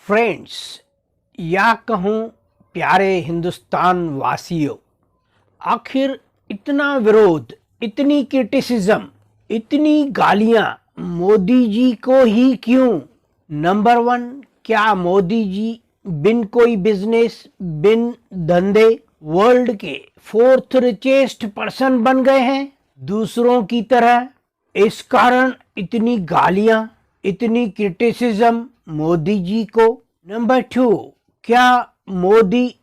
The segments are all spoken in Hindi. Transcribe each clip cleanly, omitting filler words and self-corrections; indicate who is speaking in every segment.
Speaker 1: फ्रेंड्स, या कहूँ प्यारे हिंदुस्तान वासियों, आखिर इतना विरोध, इतनी क्रिटिसिज्म, इतनी गालियां मोदी जी को ही क्यों? नंबर 1, क्या मोदी जी बिन कोई बिजनेस, बिन धंधे वर्ल्ड के 4th रिचेस्ट पर्सन बन गए हैं दूसरों की तरह? इस कारण इतनी गालियां, इतनी क्रिटिसिज्म मोदी जी को। नंबर 2, क्या मोदी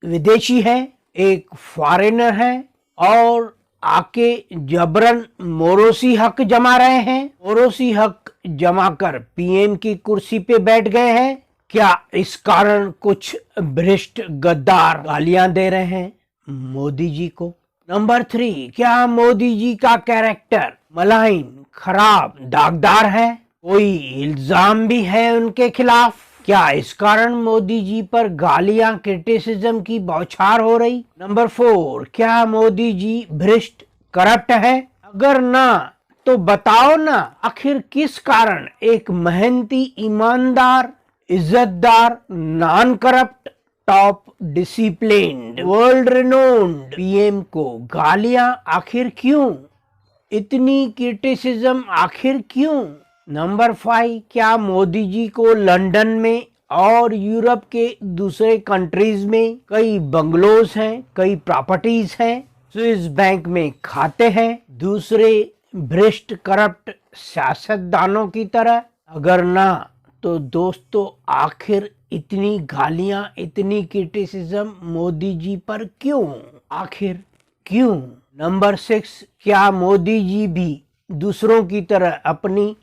Speaker 1: विदेशी है, एक फॉरेनर है और आके जबरन मोरोसी हक जमा रहे हैं? मोरोसी हक जमा कर पीएम की कुर्सी पे बैठ गए हैं। क्या इस कारण कुछ भ्रष्ट गद्दार गालियां दे रहे हैं मोदी जी को? नंबर 3, क्या मोदी जी का कैरेक्टर मलाइन, खराब, दागदार है? कोई इल्जाम भी है उनके खिलाफ? क्या इस कारण मोदी जी पर गालियां, क्रिटिसिज्म की बौछार हो रही? नंबर 4, क्या मोदी जी भ्रष्ट, करप्ट है? अगर ना तो बताओ ना, आखिर किस कारण एक मेहनती, ईमानदार, इज्जतदार, non corrupt, top disciplined, world renowned PM को गालियां आखिर क्यों? इतनी क्रिटिसिज्म आखिर क्यों? नंबर 5, क्या मोदी जी को लंदन में और यूरोप के दूसरे कंट्रीज में कई बंगलोज हैं, कई प्रॉपर्टीज हैं, स्विस बैंक में खाते हैं दूसरे भ्रष्ट, करप्ट सियासतदानों की तरह? अगर ना तो दोस्तों, आखिर इतनी गालियां, इतनी क्रिटिसिज्म मोदी जी पर क्यों? आखिर क्यों? नंबर 6, क्या मोदी जी भी दूसरों की तरह अपनी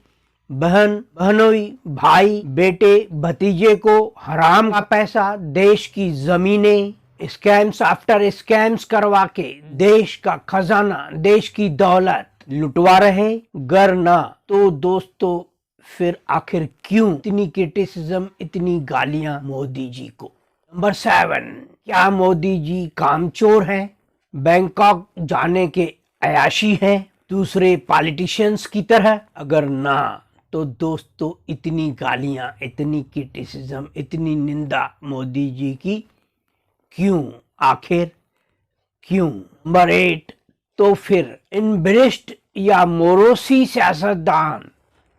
Speaker 1: बहन, बहनोई, भाई, बेटे, भतीजे को हराम का पैसा, देश की जमीनें, स्कैम्स आफ्टर स्कैम्स करवा के देश का खजाना, देश की दौलत लुटवा रहे? गर ना तो दोस्तों, फिर आखिर क्यों इतनी क्रिटिसिज्म, इतनी गालियां मोदी जी को? नंबर 7, क्या मोदी जी कामचोर हैं, बैंकॉक जाने के अयाशी हैं दूसरे पॉलिटिशियंस की तरह? अगर ना तो दोस्तों, इतनी गालियां, इतनी क्रिटिसिज्म, इतनी निंदा मोदी जी की क्यों? आखिर क्यों? नंबर 8, तो फिर इन भ्रष्ट या मोरोसी सियासतदान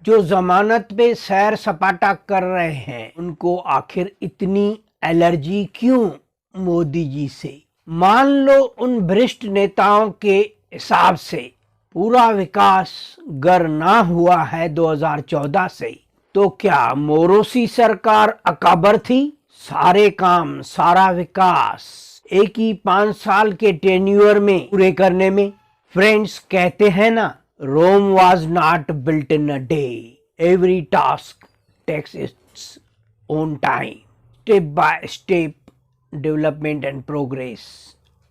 Speaker 1: जो जमानत पे सैर सपाटा कर रहे हैं, उनको आखिर इतनी एलर्जी क्यों मोदी जी से? मान लो उन भ्रष्ट नेताओं के हिसाब से पूरा विकास गर ना हुआ है 2014 से, तो क्या मोरोसी सरकार अकाबर थी? सारे काम, सारा विकास एक ही 5 साल के टेन्यूअर में पूरे करने में? फ्रेंड्स, कहते हैं ना, Rome was not built in a day, every task takes its own time, step by step development and progress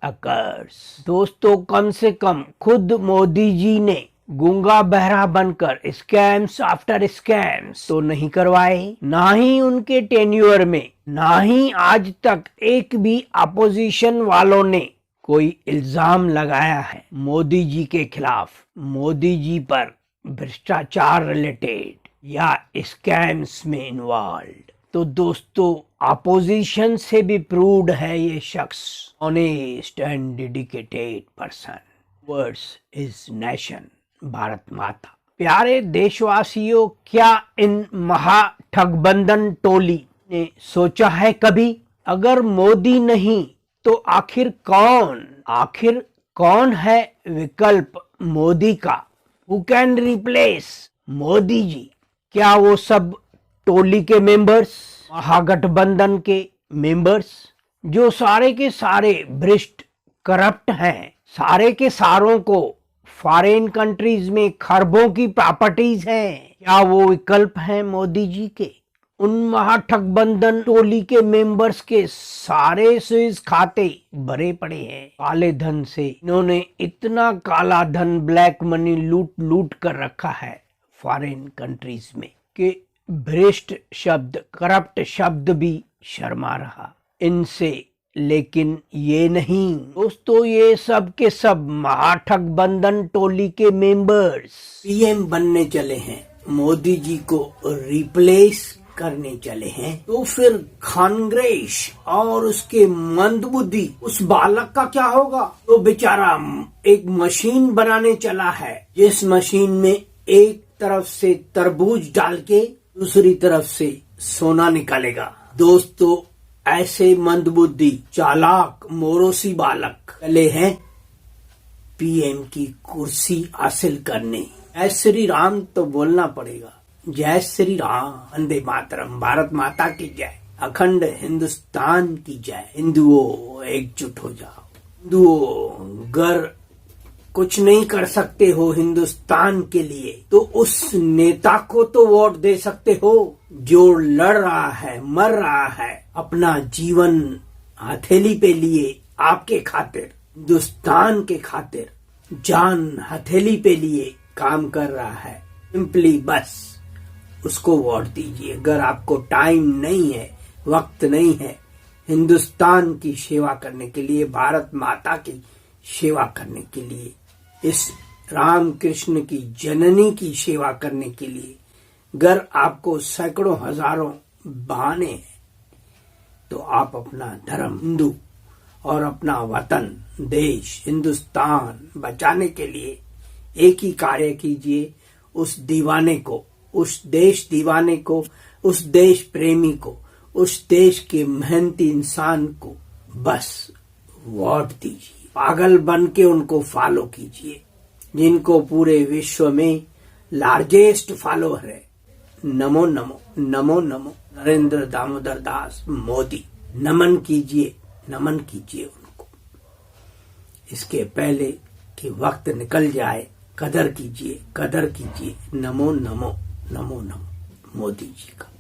Speaker 1: occurs. दोस्तों, कम से कम खुद मोदी जी ने गूंगा बहरा बनकर स्कैम्स आफ्टर स्कैम्स तो नहीं करवाए, ना ही उनके टेन्यूअर में, ना ही आज तक एक भी अपोजिशन वालों ने कोई इल्जाम लगाया है मोदी जी के खिलाफ, मोदी जी पर भ्रष्टाचार रिलेटेड या स्कैम्स में इन्वॉल्व। तो दोस्तों, अपोजिशन से भी प्रूव्ड है ये शख्स honest and dedicated person. Words is nation, Bharat माता। प्यारे देशवासियों, क्या इन महाठगबंधन टोली ने सोचा है कभी, अगर मोदी नहीं तो आखिर कौन है विकल्प मोदी का? Who can replace Modi ji? क्या वो सब टोली के मेंबर्स, महागठबंधन के मेंबर्स, जो सारे के सारे भ्रष्ट, करप्ट हैं, सारे के सारों को फॉरेन कंट्रीज में खरबों की प्रॉपर्टीज हैं, क्या वो विकल्प हैं मोदी जी के? उन महाठगबंधन टोली के मेंबर्स के सारे स्विस खाते भरे पड़े हैं काले धन से। इन्होंने इतना काला धन, ब्लैक मनी लूट कर रखा है फॉरेन कंट्रीज में कि भ्रष्ट शब्द, करप्ट शब्द भी शर्मा रहा इनसे। लेकिन ये नहीं दोस्तों, ये सब के सब महाठगबंधन टोली के मेंबर्स पीएम बनने चले हैं मोदी जी को रिप्लेस करने चले हैं तो फिर खानग्रेश और उसके मंदबुद्धि उस बालक का क्या होगा? तो बेचारा एक मशीन बनाने चला है, जिस मशीन में एक तरफ से तरबूज डाल के दूसरी तरफ से सोना निकालेगा। दोस्तों, ऐसे मंदबुद्धि चालाक मोरोसी बालक चले हैं पीएम की कुर्सी हासिल करने। जय श्री राम तो बोलना पड़ेगा। जय श्री राम, वंदे मातरम, भारत माता की जय, अखंड हिंदुस्तान की जय। हिंदुओं एकजुट हो जाओ। हिंदुओं, अगर कुछ नहीं कर सकते हो हिंदुस्तान के लिए तो उस नेता को तो वोट दे सकते हो जो लड़ रहा है, मर रहा है, अपना जीवन हथेली पे लिए आपके खातिर, हिंदुस्तान के खातिर जान हथेली पे लिए काम कर रहा है। सिंपली बस उसको वोट दीजिए। अगर आपको टाइम नहीं है, वक्त नहीं है हिंदुस्तान की सेवा करने के लिए, भारत माता की सेवा करने के लिए, इस राम कृष्ण की जननी की सेवा करने के लिए, अगर आपको सैकड़ों हजारों बहाने हैं तो आप अपना धर्म हिंदू और अपना वतन, देश, हिंदुस्तान बचाने के लिए एक ही कार्य कीजिए। उस दीवाने को, उस देश दीवाने को, उस देश प्रेमी को, उस देश के मेहनती इंसान को बस वोट दीजिए। पागल बन के उनको फॉलो कीजिए, जिनको पूरे विश्व में लार्जेस्ट फॉलोअर है। नमो नमो नमो नमो नरेंद्र दामोदर दास मोदी। नमन कीजिए, नमन कीजिए उनको। इसके पहले कि वक्त निकल जाए, कदर कीजिए, कदर कीजिए। नमो नमो नमो नमो मोदी जी का,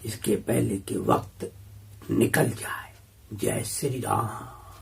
Speaker 1: इसके पहले कि वक्त निकल जाए। जय श्री राम।